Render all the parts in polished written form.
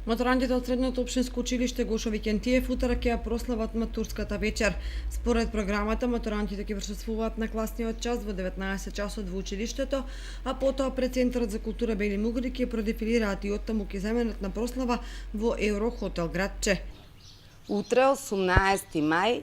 Матурантите од Средното општинско училиште Гошо Викентиев уторак ќе ја прослават матурската вечер. Според програмата, матурантите ќе присуствуваат на класниот час во 19 часот во училиштето, а потоа пред Центарот за култура Бели Мугри ќе продефилираат и оттаму ќе земенат на прослава во Евро хотел градче. Утре, 18 мај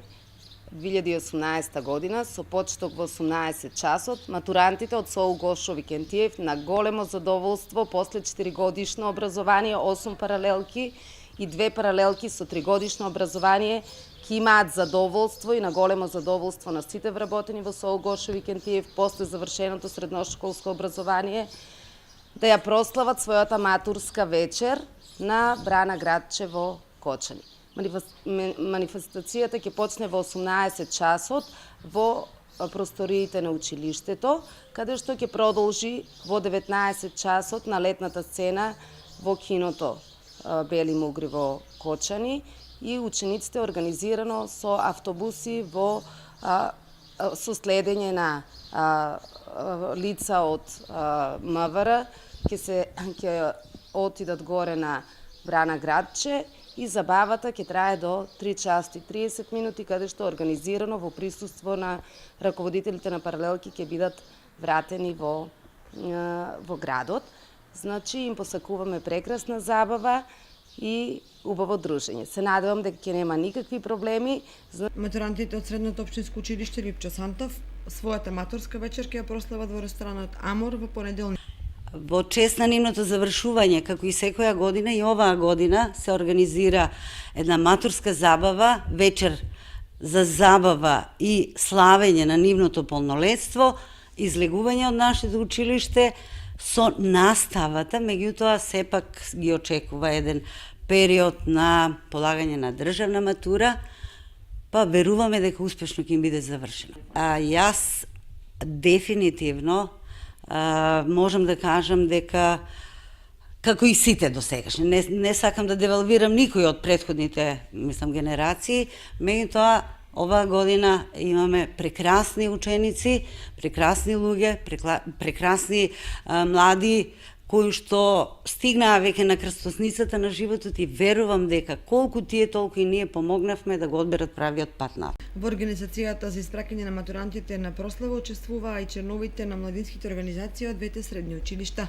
2018 година, со почеток во 18 часот, матурантите од СОУ Гошо Викентиев на големо задоволство после 4-годишно образование, 8 паралелки и 2 паралелки со 3-годишно образование ќе имаат задоволство и на големо задоволство на сите вработени во СОУ Гошо Викентиев после завршеното средношколско образование да ја прослават својата матурска вечер на Брана градче во Кочани. Манифестацијата ќе почне во 18 часот во просториите на училиштето, каде што ќе продолжи во 19 часот на летната сцена во киното Бели Мугри во Кочани и учениците организирано со автобуси со следење на лица од МВР ќе отидат горе на Брана градче и забавата ќе трае до 3 часа и 30 минути, каде што организирано во присуство на раководителите на паралелки ќе бидат вратени во градот. Значи им посакуваме прекрасна забава и убаво дружење. Се надевам дека ќе нема никакви проблеми. Матурантите од Средното општинско училиште Липчо Сантов својата матурска вечер ќе ја прослават во ресторанот Амор во понеделник. Во чест на нивното завршување, како и секоја година, и оваа година се организира една матурска забава, вечер за забава и славење на нивното полнолетство, излегување од нашето училиште со наставата, меѓутоа сепак ги очекува еден период на полагање на државна матура, па веруваме дека успешно ќе им биде завршено. Јас дефинитивно можам да кажам дека како и сите досегашни, не сакам да девалвирам никој од претходните, генерации, меѓутоа оваа година имаме прекрасни ученици, прекрасни луѓе, прекрасни млади кои што стигнаа веќе на крстосницата на животот и верувам дека колку тие толку и ние помогнавме да го одберат правиот пат напред. Во организацијата за испраќање на матурантите на прослава учествуваа и членовите на младинските организации од двете средни училишта.